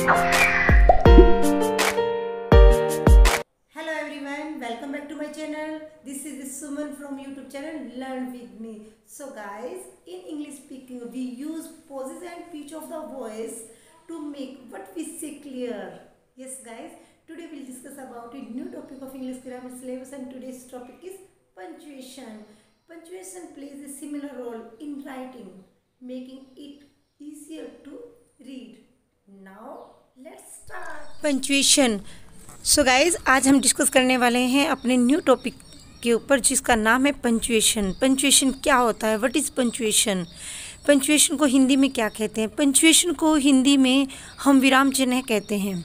Hello everyone, welcome back to my channel. This is Suman from YouTube channel Learn with me. So guys, in English speaking we use pauses and pitch of the voice to make what we say clear. Yes guys, today we'll discuss about a new topic of English grammar syllabus, and today's topic is punctuation. Punctuation plays a similar role in writing, making it easier to read. Now let's start. Punctuation. So guys, आज हम discuss करने वाले हैं अपने new topic के ऊपर जिसका नाम है पंचुएशन। पंचुएशन क्या होता है? What is punctuation? पंचुएशन को हिंदी में क्या कहते हैं? पंचुएशन को हिंदी में हम विराम चिन्ह कहते हैं।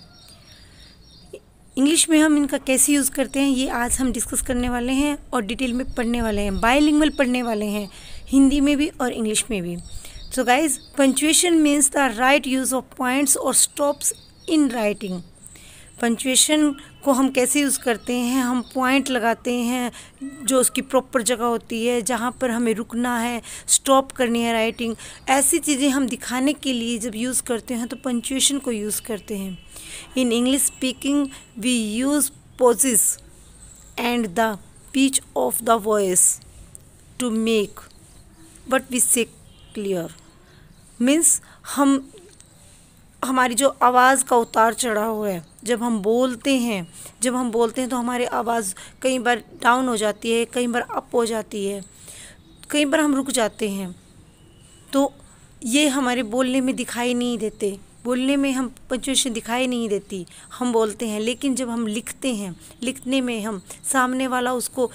इंग्लिश में हम इनका कैसे यूज़ करते हैं ये आज हम डिस्कस करने वाले हैं और डिटेल में पढ़ने वाले हैं। बाइलिंगुअल पढ़ने वाले हैं, हिंदी में भी और इंग्लिश में भी। So guys, punctuation means the right use of points और स्टॉप्स इन राइटिंग। पंचुएशन को हम कैसे यूज़ करते हैं? हम पॉइंट लगाते हैं जो उसकी प्रॉपर जगह होती है, जहाँ पर हमें रुकना है, स्टॉप करनी है राइटिंग। ऐसी चीज़ें हम दिखाने के लिए जब यूज़ करते हैं तो पंचुएशन को यूज़ करते हैं। In English speaking we use pauses and the pitch of the voice to make what we say clear. Means हमारी जो आवाज़ का उतार चढ़ाव है, जब हम बोलते हैं तो हमारी आवाज़ कई बार डाउन हो जाती है, कई बार अप हो जाती है, कई बार हम रुक जाते हैं, तो ये हमारे बोलने में दिखाई नहीं देते। बोलने में हम पंचुएशन दिखाई नहीं देती, हम बोलते हैं। लेकिन जब हम लिखते हैं, लिखने में हम सामने वाला उसको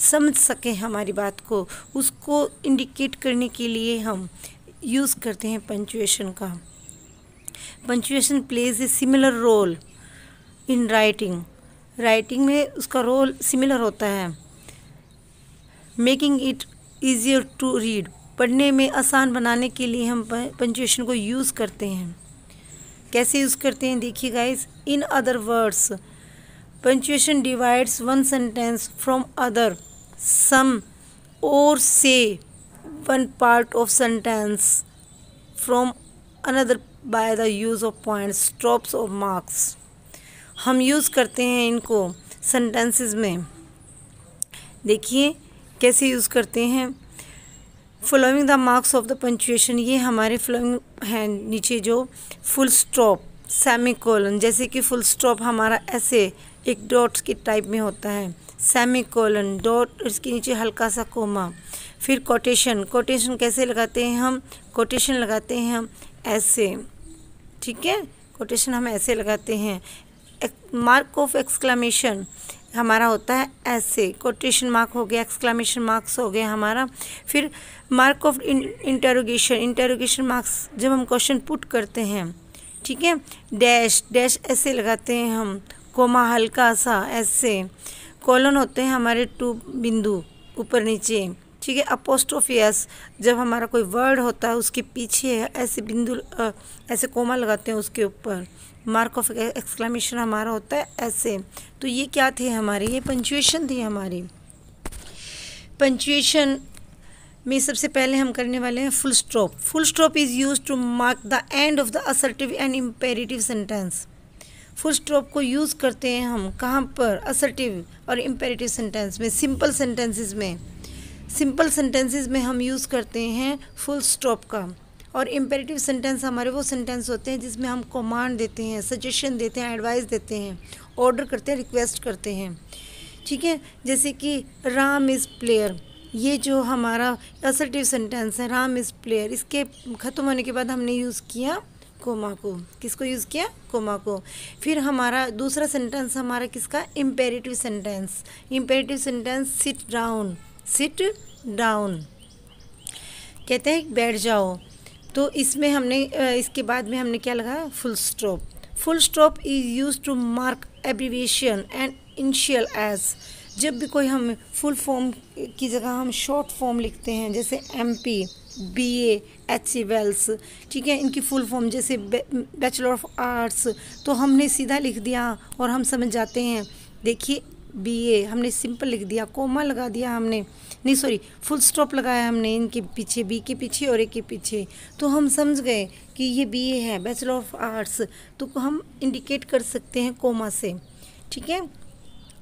समझ सके, हमारी बात को, उसको इंडिकेट करने के लिए हम यूज़ करते हैं पंचुएशन का। Punctuation plays a similar role in writing. Writing में उसका रोल सिमिलर होता है। Making it easier to read. पढ़ने में आसान बनाने के लिए हम पंचुएशन को यूज़ करते हैं। कैसे यूज़ करते हैं देखिए guys. In other words, punctuation divides one sentence from other. Some और से one part of sentence from another by the use of points, stops और मार्क्स। हम यूज़ करते हैं इनको सेंटेंसेस में। देखिए कैसे यूज़ करते हैं। Following the marks of the punctuation, ये हमारे फॉलोइंग हैं नीचे जो फुल स्टॉप, सेमीकोलन। जैसे कि फुल स्टॉप हमारा ऐसे एक डॉट के टाइप में होता है, सेमीकोलन, डॉट, इसके नीचे हल्का सा कोमा। फिर कोटेशन। कोटेशन कैसे लगाते हैं हम? कोटेशन लगाते हैं हम ऐसे, ठीक है। कोटेशन हम ऐसे लगाते हैं। मार्क ऑफ एक्सक्लेमेशन हमारा होता है ऐसे। कोटेशन मार्क हो गया, एक्सक्लेमेशन मार्क्स हो गया हमारा। फिर mark of interrogation, interrogation marks जब हम क्वेश्चन पुट करते हैं, ठीक है। डैश, डैश ऐसे लगाते हैं हम, कोमा हल्का सा ऐसे। कॉलन होते हैं हमारे 2 बिंदु ऊपर नीचे, ठीक है। अपोस्ट्रोफी एस, जब हमारा कोई वर्ड होता है उसके पीछे ऐसे बिंदु, ऐसे कोमा लगाते हैं उसके ऊपर। मार्क ऑफ एक्सक्लेमेशन हमारा होता है ऐसे। तो ये क्या थे हमारे? ये पंचुएशन थी हमारी। पंचुएशन में सबसे पहले हम करने वाले हैं full stop. Full stop is use to mark the end of the assertive and imperative sentence. Full stop को यूज़ करते हैं हम कहाँ पर? असर्टिव और इम्पेरेटिव सेंटेंस में, सिंपल सेंटेंसेस में। सिंपल सेंटेंसेस में हम यूज़ करते हैं फुल स्टॉप का। और इम्पेरेटिव सेंटेंस हमारे वो सेंटेंस होते हैं जिसमें हम कमांड देते हैं, सजेशन देते हैं, एडवाइस देते हैं, ऑर्डर करते हैं, रिक्वेस्ट करते हैं, ठीक है। जैसे कि राम इज़ प्लेयर, ये जो हमारा असर्टिव सेंटेंस है, राम इज़ प्लेयर, इसके ख़त्म होने के बाद हमने यूज़ किया कोमा को। किसको यूज़ किया? कोमा को। फिर हमारा दूसरा सेंटेंस हमारा किसका? Imperative sentence. Imperative sentence sit down, sit down कहते हैं बैठ जाओ। तो इसमें हमने इसके बाद में हमने क्या लगाया? Full stop. Full stop is use to mark abbreviation and initials. जब भी कोई हम फुल फॉर्म की जगह हम शॉर्ट फॉर्म लिखते हैं, जैसे MP, BA, HC वेल्स, ठीक है, इनकी फुल फॉर्म जैसे बैचलर ऑफ आर्ट्स, तो हमने सीधा लिख दिया और हम समझ जाते हैं। देखिए BA हमने सिंपल लिख दिया, कोमा लगा दिया हमने, नहीं सॉरी फुल स्टॉप लगाया हमने इनके पीछे, बी के पीछे और ए के पीछे, तो हम समझ गए कि ये BA है, बैचलर ऑफ आर्ट्स, तो हम इंडिकेट कर सकते हैं कोमा से। ठीक है,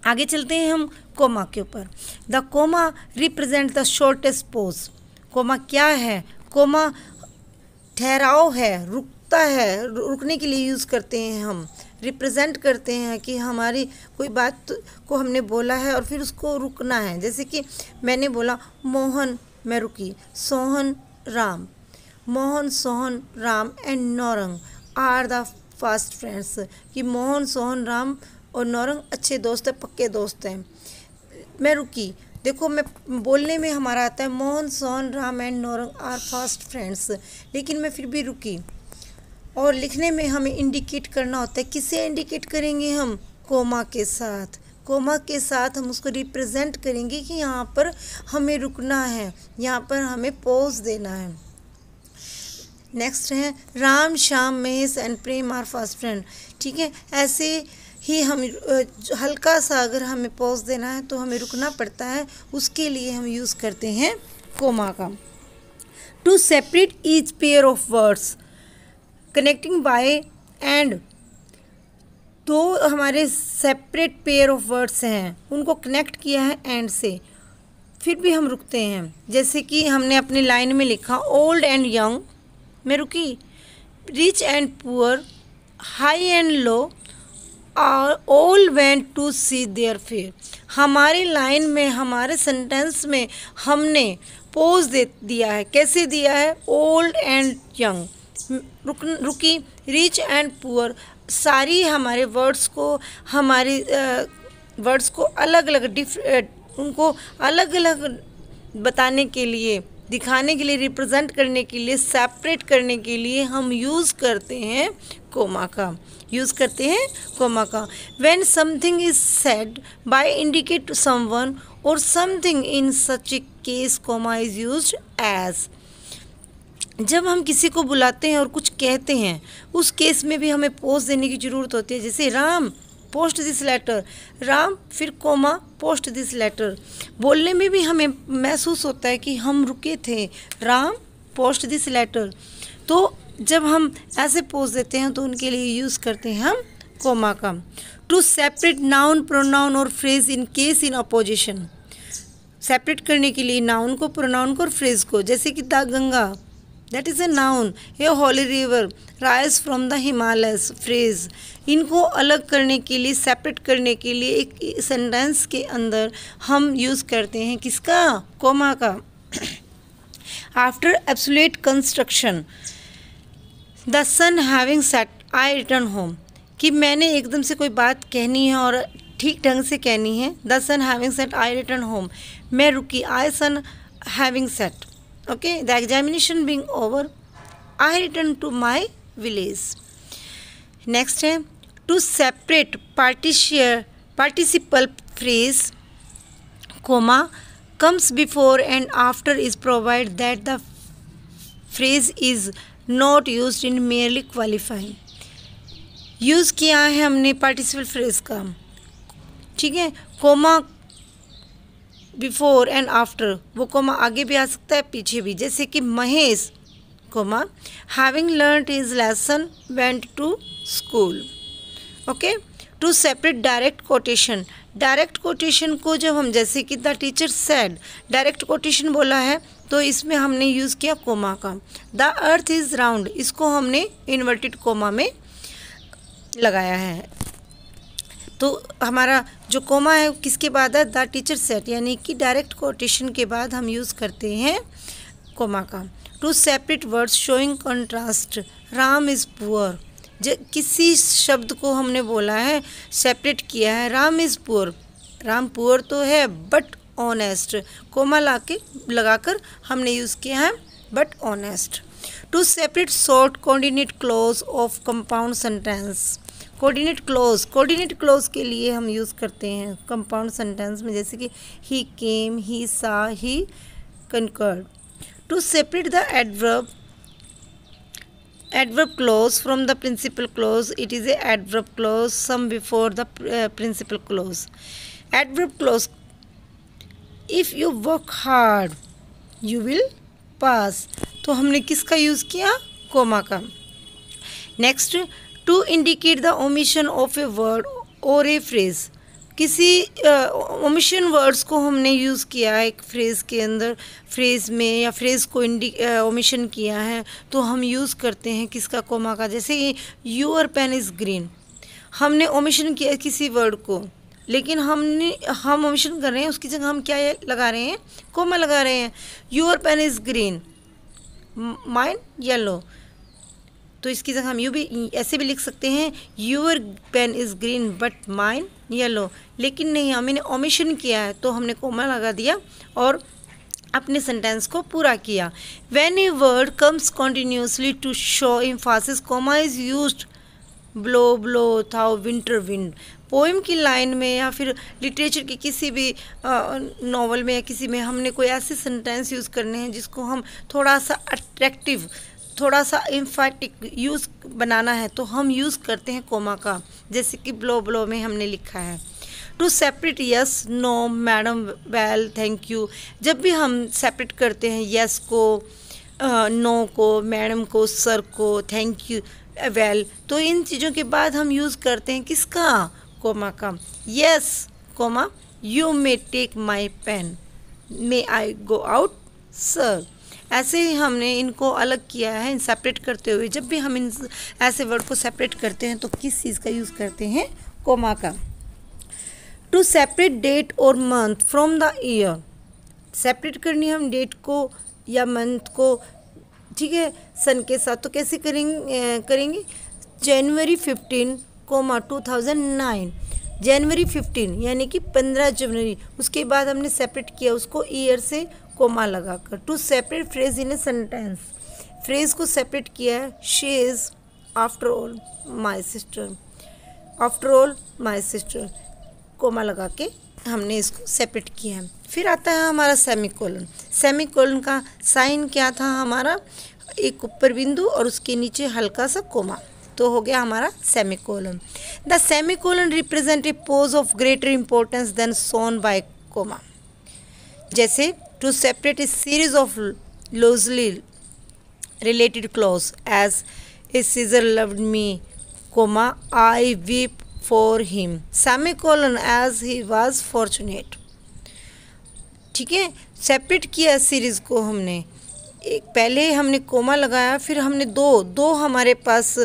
आगे चलते हैं हम कोमा के ऊपर। The comma represent the shortest pause. Comma क्या है? कोमा ठहराव है, रुकता है, रुकने के लिए यूज़ करते हैं हम, रिप्रेजेंट करते हैं कि हमारी कोई बात को हमने बोला है और फिर उसको रुकना है। जैसे कि मैंने बोला मोहन, मैं रुकी, Sohan Ram, Mohan Sohan Ram and Naurang are the fast friends, कि मोहन सोहन राम और नौरंग अच्छे दोस्त हैं, पक्के दोस्त हैं। मैं रुकी, देखो मैं बोलने में हमारा आता है Mohan Sohan Ram and Naurang are fast friends, लेकिन मैं फिर भी रुकी। और लिखने में हमें इंडिकेट करना होता है, किसे इंडिकेट करेंगे हम? कोमा के साथ। कोमा के साथ हम उसको रिप्रेजेंट करेंगे कि यहाँ पर हमें रुकना है, यहाँ पर हमें पॉज देना है। नेक्स्ट है Ram Shyam Mahesh and Prem are fast friend. ठीक है, ऐसे ही हम हल्का सा अगर हमें पॉज देना है तो हमें रुकना पड़ता है, उसके लिए हम यूज़ करते हैं कोमा का। To separate each pair of words connecting by and, तो हमारे सेपरेट पेयर ऑफ वर्ड्स हैं, उनको कनेक्ट किया है एंड से, फिर भी हम रुकते हैं। जैसे कि हमने अपनी लाइन में लिखा ओल्ड एंड यंग, मैं रुकी, rich and poor, high and low all went to see their fair. हमारी लाइन में, हमारे सेंटेंस में हमने पोज दे दिया है। कैसे दिया है? ओल्ड एंड यंग, रुकी, रिच एंड पुअर, सारी हमारे वर्ड्स को, हमारी वर्ड्स को अलग अलग उनको अलग अलग बताने के लिए, दिखाने के लिए, रिप्रेजेंट करने के लिए, सेपरेट करने के लिए हम यूज़ करते हैं कोमा का, यूज़ करते हैं कोमा का। When something is said by indicate to someone or something, in such a case comma is used as। जब हम किसी को बुलाते हैं और कुछ कहते हैं, उस केस में भी हमें पोस्ट देने की ज़रूरत होती है। जैसे Ram post this letter, Ram फिर कोमा पोस्ट दिस लेटर। बोलने में भी हमें महसूस होता है कि हम रुके थे, राम पोस्ट दिस लेटर। तो जब हम ऐसे पोस्ट देते हैं तो उनके लिए यूज़ करते हैं हम कोमा का। टू सेपरेट नाउन प्रोनाउन और phrase in case in opposition, separate करने के लिए नाउन को, प्रोनाउन को और फ्रेज को। जैसे कि the Ganga, that is a noun, A Holi river rise from the Himalayas, phrase. इनको अलग करने के लिए, सेपरेट करने के लिए एक सेंटेंस के अंदर हम यूज़ करते हैं किसका? कोमा का। After absolute construction, the sun having set I return home, कि मैंने एकदम से कोई बात कहनी है और ठीक ढंग से कहनी है। The sun having set I return home, मैं रुकी, I sun having set, okay. The examination being over, I return to my village. Next है to separate participle phrase, comma comes before and after is provided that the phrase is not used in merely qualifying। Use किया है हमने participle phrase का, ठीक है। Comma before and after, वो comma आगे भी आ सकता है पीछे भी। जैसे कि Mahesh comma having learned his lesson went to school, okay. To separate direct quotation, direct quotation को जब हम, जैसे कि the teacher said, direct quotation बोला है तो इसमें हमने यूज़ किया कोमा का। द अर्थ इज़ राउंड, इसको हमने इन्वर्टेड कोमा में लगाया है। तो हमारा जो कोमा है किसके बाद है? द टीचर सेड, यानी कि डायरेक्ट कोटेशन के बाद हम यूज़ करते हैं कोमा का। To separate words showing contrast, Ram is poor, किसी शब्द को हमने बोला है, सेपरेट किया है। Ram is poor, Ram poor तो है बट ऑनेस्ट, कोमा लगाकर हमने यूज़ किया है but honest. To separate short coordinate clause of compound sentence, coordinate clause के लिए हम यूज़ करते हैं कंपाउंड सेंटेंस में, जैसे कि ही came, he saw, he conquered. To separate the adverb clause from the principal clause, it is a adverb clause some before the principal clause। Adverb clause, if you work hard you will pass, तो हमने किसका use किया? Comma का। Next, to indicate the omission of a word or a phrase, किसी omission words को हमने use किया है एक फ्रेज़ के अंदर, फ्रेज़ में या फ्रेज़ को ओमिशन किया है तो हम यूज़ करते हैं किसका? कोमा का। जैसे कि योर पेन इज़ ग्रीन, हमने ओमिशन किया किसी वर्ड को, लेकिन हम ओमिशन कर रहे हैं, उसकी जगह हम क्या लगा रहे हैं? कोमा लगा रहे हैं। Your pen is green, mine yellow, तो इसकी जगह हम ऐसे भी लिख सकते हैं, your pen is green but mine yellow, लेकिन नहीं, हमने ओमिशन किया है तो हमने कोमा लगा दिया और अपने सेंटेंस को पूरा किया। When a word comes continuously to show emphasis, comma is used. Blow blow thou winter wind, poem की लाइन में या फिर लिटरेचर की किसी भी नॉवल में या किसी में हमने कोई ऐसे सेंटेंस यूज़ करने हैं जिसको हम थोड़ा सा अट्रैक्टिव, थोड़ा सा इम्फैटिक यूज़ बनाना है तो हम यूज़ करते हैं कोमा का। जैसे कि ब्लो ब्लो में हमने लिखा है to separate yes, no, madam, well, thank you. जब भी हम सेपरेट करते हैं यस को, नो को, मैडम को, सर को, थैंक यू, वेल, तो इन चीज़ों के बाद हम यूज़ करते हैं किसका? कोमा का। Yes comma you may take my pen, may I go out sir. ऐसे ही हमने इनको अलग किया है सेपरेट करते हुए। जब भी हम इन ऐसे वर्ड को सेपरेट करते हैं तो किस चीज़ का यूज़ करते हैं? कोमा का। टू सेपरेट डेट और month from the year, separate करनी हम डेट को या मंथ को, ठीक है, सन के साथ, तो कैसे करेंगे? जनवरी 15, 2009, जनवरी 15 यानी कि 15 जनवरी। उसके बाद हमने सेपरेट किया उसको ईयर से कोमा लगाकर। To separate phrase in a sentence, phrase को सेपरेट किया है, she is after all my sister, after all my sister, comma लगा के हमने इसको सेपरेट किया है। फिर आता है हमारा सेमीकोलन। सेमीकोलन का साइन क्या था हमारा? एक ऊपर बिंदु और उसके नीचे हल्का सा कोमा, तो हो गया हमारा semicolon. The semicolon represent a pause of greater importance than shown by comma. जैसे to separate a series of loosely related clause as a Caesar loved me, comma I weep for him, semicolon as he was fortunate. ठीक है, separate किया series को हमने, एक पहले हमने coma लगाया, फिर हमने दो हमारे पास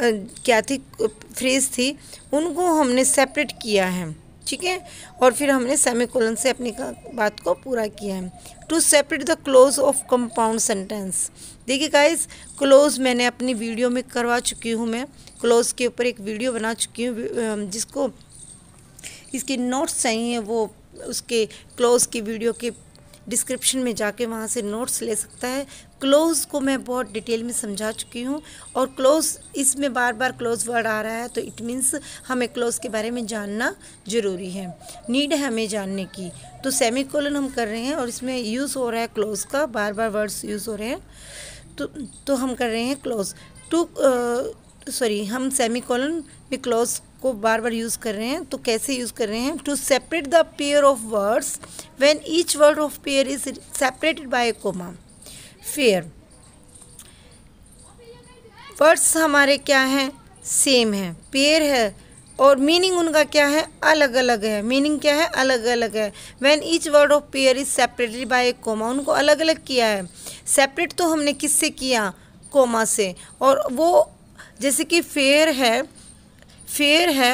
क्या थी फ्रेज थी, उनको हमने सेपरेट किया है, ठीक है, और फिर हमने सेमीकोलन से अपनी बात को पूरा किया है। To separate the clause of compound sentence. देखिए गाइस, क्लोज मैंने अपनी वीडियो में करवा चुकी हूँ, मैं क्लोज के ऊपर एक वीडियो बना चुकी हूँ। जिसको इसके नोट्स चाहिए वो उसके क्लोज की वीडियो के डिस्क्रिप्शन में जाके वहाँ से नोट्स ले सकता है। क्लोज को मैं बहुत डिटेल में समझा चुकी हूँ, और क्लोज इसमें बार बार क्लोज वर्ड आ रहा है तो इट मीन्स हमें क्लोज के बारे में जानना ज़रूरी है, नीड है हमें जानने की। तो सेमीकोलन हम कर रहे हैं और इसमें यूज़ हो रहा है क्लोज का, बार बार वर्ड्स यूज़ हो रहे हैं, तो हम कर रहे हैं क्लोज हम सेमीकोलन में क्लोज को बार बार यूज़ कर रहे हैं। तो कैसे यूज़ कर रहे हैं? To separate the pair of words when each word of pair is separated by a comma. Pair words हमारे क्या हैं? सेम है, पेयर है, और मीनिंग उनका क्या है? अलग अलग है। मीनिंग क्या है? अलग अलग है। When each word of pair is separated by a comma, उनको अलग अलग किया है। सेपरेट तो हमने किससे किया? कोमा से। और वो जैसे कि फेयर है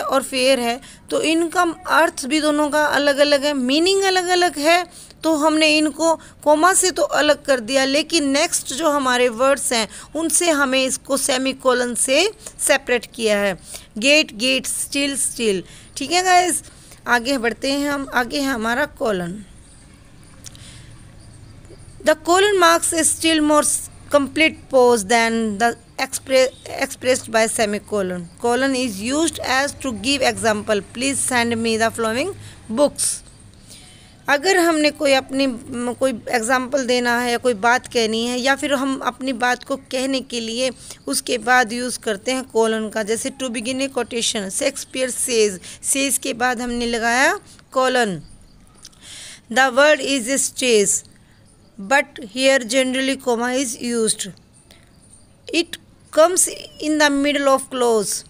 और फेयर है, तो इनका अर्थ भी दोनों का अलग अलग है, मीनिंग अलग अलग है, तो हमने इनको कोमा से तो अलग कर दिया, लेकिन नेक्स्ट जो हमारे वर्ड्स हैं उनसे हमें इसको सेमीकोलन से सेपरेट किया है। Get get, steel steel. ठीक है गाइस, आगे बढ़ते हैं हम। आगे है हमारा colon. The colon marks A still more complete pause than the expressed by semicolon. Colon is used as to give example. Please send me the following books. अगर हमने कोई एग्जाम्पल देना है या कोई बात कहनी है या फिर हम अपनी बात को कहने के लिए उसके बाद यूज़ करते हैं कोलन का। जैसे to begin a quotation, Shakespeare says के बाद हमने लगाया colon. The word is stage but here generally comma is used. It comes in the middle of clause,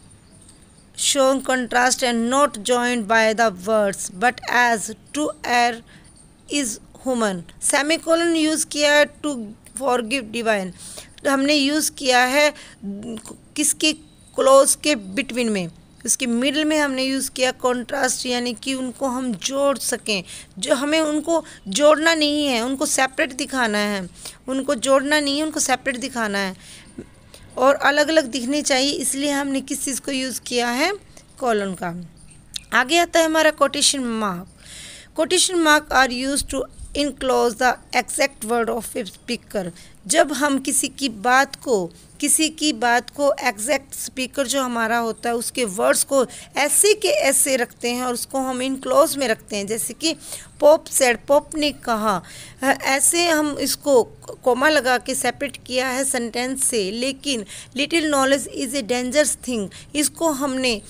showing contrast and not joined by the words but as to err is human। Semicolon use किया है to forgive divine, हमने use किया है किसके close के between में, उसके middle में हमने यूज़ किया कॉन्ट्रास्ट, यानी कि उनको हम जोड़ सकें। जो हमें उनको जोड़ना नहीं है, उनको सेपरेट दिखाना है, उनको जोड़ना नहीं है, उनको सेपरेट दिखाना है और अलग अलग दिखने चाहिए, इसलिए हमने किस चीज़ को यूज़ किया है, कॉलन का। आगे आता है हमारा quotation mark. Quotation mark are use to enclose the exact word of a speaker. जब हम किसी की बात को एग्जैक्ट स्पीकर जो हमारा होता है उसके वर्ड्स को ऐसे के ऐसे रखते हैं और उसको हम इनक्लोज में रखते हैं। जैसे कि पॉप सेड, पॉप ने कहा, ऐसे हम इसको कोमा लगा के सेपरेट किया है सेंटेंस से। लेकिन little knowledge is a dangerous thing, इसको हमने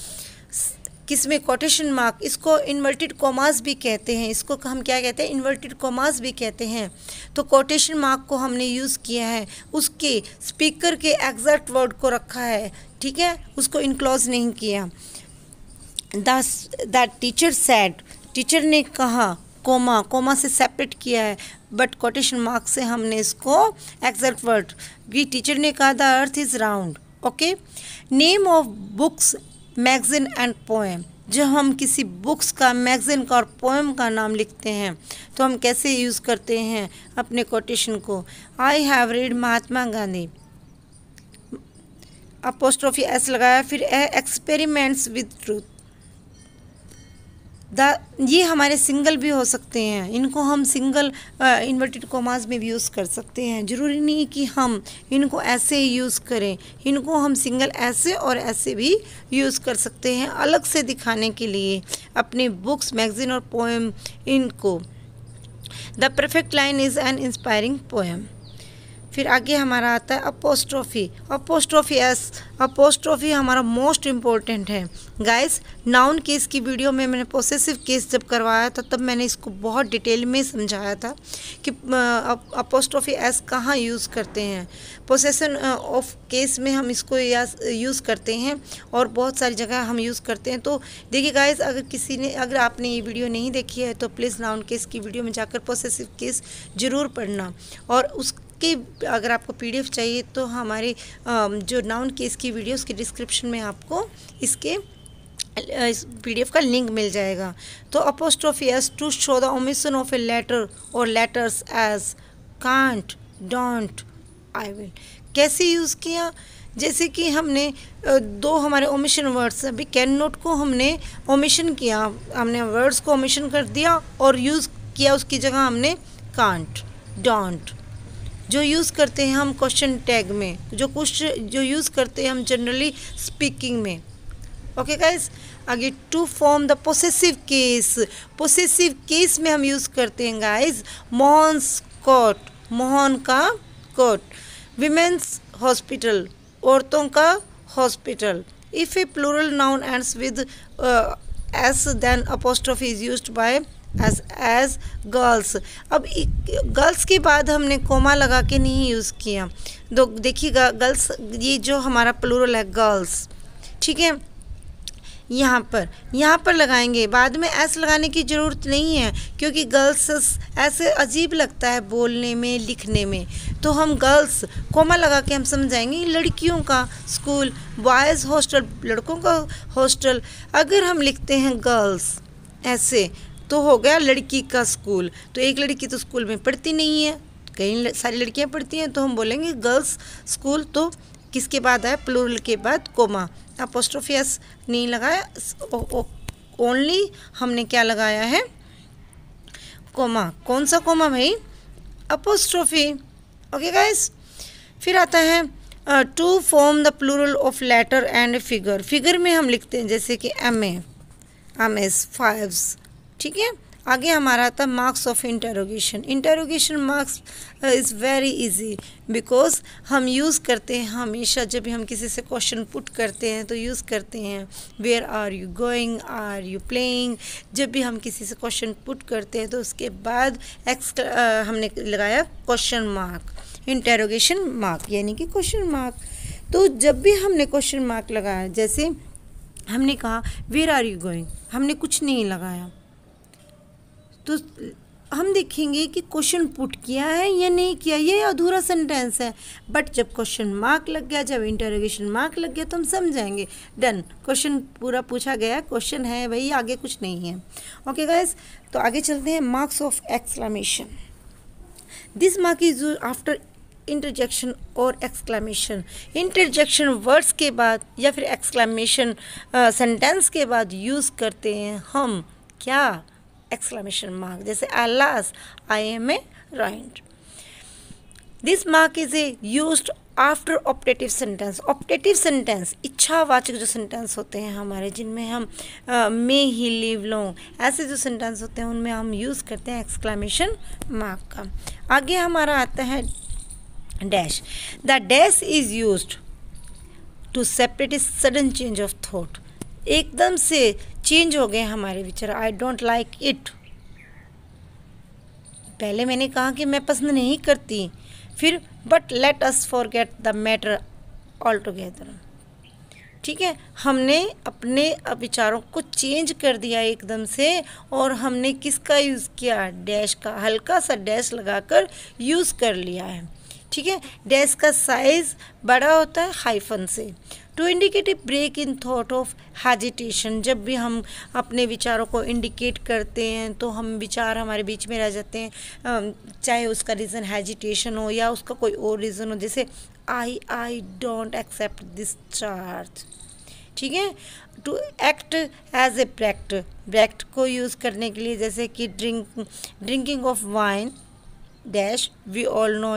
किसमें, कोटेशन मार्क, इसको इन्वर्टेड कोमास भी कहते हैं, इसको हम क्या कहते हैं, इन्वर्टेड कोमास भी कहते हैं। तो कोटेशन मार्क को हमने यूज़ किया है, उसके स्पीकर के एग्जैक्ट वर्ड को रखा है, ठीक है, उसको इनक्लोज नहीं किया। द टीचर सेड, टीचर ने कहा, कोमा से सेपरेट किया है, बट कोटेशन मार्क से हमने इसको एग्जैक्ट वर्ड, टीचर ने कहा the earth is round. Okay. Name of books, magazine and poem. जब हम किसी बुक्स का, मैगज़ीन का और पोएम का नाम लिखते हैं तो हम कैसे यूज़ करते हैं अपने कोटेशन को। I have read Mahatma Gandhi, apostrophe S लगाया, फिर एक्सपेरिमेंट्स विद ट्रूथ। ये हमारे सिंगल भी हो सकते हैं, इनको हम सिंगल इन्वर्टेड कोमास में भी यूज़ कर सकते हैं। ज़रूरी नहीं कि हम इनको ऐसे ही यूज़ करें, इनको हम सिंगल ऐसे और ऐसे भी यूज़ कर सकते हैं अलग से दिखाने के लिए अपने बुक्स, मैगज़ीन और पोएम इनको। The perfect line is an inspiring poem. फिर आगे हमारा आता है अपोस्ट्रोफी। अपोस्ट्रोफी हमारा मोस्ट इम्पोर्टेंट है गाइस। नाउन केस की वीडियो में मैंने पोसेसिव केस जब करवाया था तब मैंने इसको बहुत डिटेल में समझाया था कि अपोस्ट्रोफी एस कहाँ यूज़ करते हैं। पोसेसन ऑफ केस में हम इसको यूज़ करते हैं और बहुत सारी जगह हम यूज़ करते हैं। तो देखिए गाइस, अगर आपने ये वीडियो नहीं देखी है तो प्लीज़ नाउन केस की वीडियो में जाकर पोसेसिव केस ज़रूर पढ़ना। और उसके अगर आपको पीडीएफ चाहिए तो हमारे जो नाउन केस की वीडियो उसके डिस्क्रिप्शन में आपको इसके इस पीडीएफ का लिंक मिल जाएगा। तो apostrophe s to show the omission of a letter और letters as can't, don't, I will. कैसे यूज़ किया, जैसे कि हमने दो हमारे ओमिशन वर्ड्स, अभी कैन नॉट को हमने ओमिशन किया, हमने वर्ड्स को ओमिशन कर दिया और यूज़ किया उसकी जगह हमने कांट, डोंट। जो यूज़ करते हैं हम क्वेश्चन टैग में, जो यूज़ करते हैं हम जनरली स्पीकिंग में। ओके गाइस, आगे to form the possessive case. Possessive case में हम यूज़ करते हैं गाइस मोहन्स कोट, मोहन का कोट। विमेंस हॉस्पिटल, औरतों का hospital. If a plural noun ends with s then apostrophe is used by as girls. अब गर्ल्स के बाद हमने कोमा लगा के नहीं यूज़ किया। तो देखिएगा गर्ल्स, ये जो हमारा प्लूरल है गर्ल्स, ठीक है, यहाँ पर लगाएंगे, बाद में एस लगाने की ज़रूरत नहीं है क्योंकि गर्ल्स ऐसे अजीब लगता है बोलने में, लिखने में। तो हम गर्ल्स कोमा लगा के हम समझाएंगे लड़कियों का स्कूल, बॉयज़ हॉस्टल, लड़कों का हॉस्टल। अगर हम लिखते हैं गर्ल्स ऐसे तो हो गया लड़की का स्कूल। तो एक लड़की तो स्कूल में पढ़ती नहीं है, कई सारी लड़कियां पढ़ती हैं, तो हम बोलेंगे गर्ल्स स्कूल। तो किसके बाद आया, प्लूरल के बाद कोमा। अपोस्ट्रोफी एस नहीं लगाया, ओनली हमने क्या लगाया है, कोमा। कौन सा कोमा भाई, अपोस्ट्रोफी। ओके गाइस, फिर आता है to form the plural of letter and figure. Figure में हम लिखते हैं जैसे कि एम एस, फाइव्स, ठीक है। आगे हमारा आता है marks of interrogation. Interrogation marks is very easy because हम यूज़ करते हैं हमेशा, जब भी हम किसी से क्वेश्चन पुट करते हैं तो यूज़ करते हैं where are you going, are you playing. जब भी हम किसी से क्वेश्चन पुट करते हैं तो उसके बाद हमने लगाया क्वेश्चन मार्क, इंटरोगेशन मार्क यानी कि क्वेश्चन मार्क। तो जब भी हमने क्वेश्चन मार्क लगाया, जैसे हमने कहा वेयर आर यू गोइंग, हमने कुछ नहीं लगाया, तो हम देखेंगे कि क्वेश्चन पुट किया है या नहीं किया, ये अधूरा सेंटेंस है। बट जब क्वेश्चन मार्क लग गया, जब इंटरोगेशन मार्क लग गया तो हम समझाएंगे डन, क्वेश्चन पूरा पूछा गया, क्वेश्चन है भाई, आगे कुछ नहीं है। ओके गाइस, तो आगे चलते हैं marks of exclamation. This mark is after interjection और एक्सक्लेमेशन। इंटरजेक्शन वर्ड्स के बाद या फिर एक्सक्लेमेशन सेंटेंस के बाद यूज़ करते हैं हम क्या, एक्सक्लेमेशन मार्क। जैसे alas I am a ruined. This mark is a used after optative sentence. Optative sentence इच्छावाचक जो सेंटेंस होते हैं हमारे, जिनमें हम मे ही लिव लॉन्ग, ऐसे जो सेंटेंस होते हैं उनमें हम यूज़ करते हैं एक्सक्लेमेशन मार्क का। आगे हमारा आता है dash. The dash is used to separate a sudden change of thought. एकदम से चेंज हो गए हमारे विचार। आई डोंट लाइक इट, पहले मैंने कहा कि मैं पसंद नहीं करती, फिर but let us forget the matter all together. ठीक है, हमने अपने विचारों को चेंज कर दिया एकदम से, और हमने किसका यूज़ किया, डैश का, हल्का सा डैश लगाकर यूज़ कर लिया है। ठीक है, डैश का साइज बड़ा होता है हाइफन से। To indicate a break in thought of hesitation. जब भी हम अपने विचारों को इंडिकेट करते हैं तो हम विचार हमारे बीच में रह जाते हैं, चाहे उसका रीज़न हेजिटेशन हो या उसका कोई और रीज़न हो। जैसे I don't accept this charge. ठीक है, to act as a bracket को यूज़ करने के लिए, जैसे कि drinking of wine dash we all know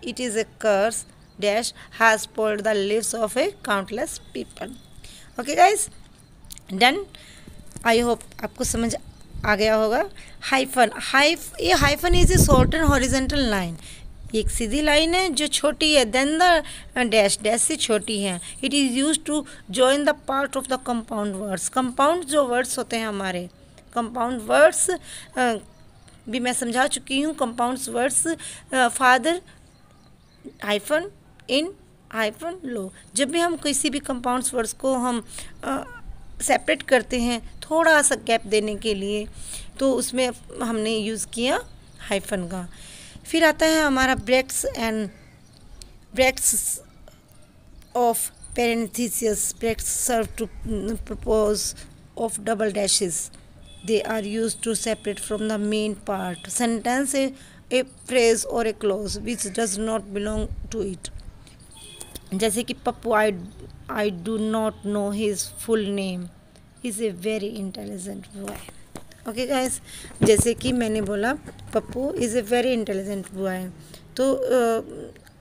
it is a curse dash has spoiled the lives of a countless people. Okay guys, done. I hope आपको समझ आ गया होगा। ये hyphen is a short and horizontal line, एक सीधी line है जो छोटी है देन द डैश से छोटी है। It is use to join the part of the compound words. Compound जो वर्ड्स होते हैं हमारे, कंपाउंड वर्ड्स भी मैं समझा चुकी हूँ। Compound words father hyphen in hyphen लो। जब भी हम किसी भी कंपाउंड्स वर्ड्स को हम सेपरेट करते हैं थोड़ा सा गैप देने के लिए, तो उसमें हमने यूज़ किया हाइफन का। फिर आता है हमारा brackets of parenthesis. Brackets serve to propose of double dashes. They are used to separate from the main part sentence a phrase or a clause which does not belong to it. जैसे कि Pappu I do not know his full name. He is a very intelligent boy. Okay guys, जैसे कि मैंने बोला Pappu is a very intelligent boy, तो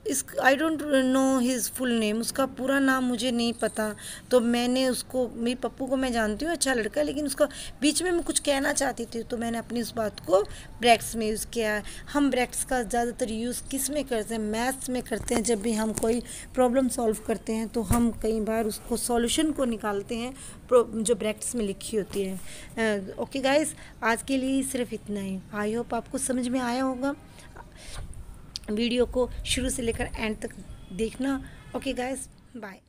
इस I don't know his full name, उसका पूरा नाम मुझे नहीं पता, तो मैंने उसको, मेरी पप्पू को मैं जानती हूँ अच्छा लड़का, लेकिन उसका बीच में मैं कुछ कहना चाहती थी तो मैंने अपनी उस बात को ब्रैकेट्स में यूज़ किया है। हम ब्रैकेट्स का ज़्यादातर यूज़ किस में करते हैं, मैथ्स में करते हैं। जब भी हम कोई प्रॉब्लम सॉल्व करते हैं तो हम कई बार उसको सॉल्यूशन को निकालते हैं जो ब्रैकेट्स में लिखी होती है। ओके गाइस, आज के लिए सिर्फ इतना ही। आई होप आपको समझ में आया होगा। वीडियो को शुरू से लेकर एंड तक देखना। Okay guys, bye.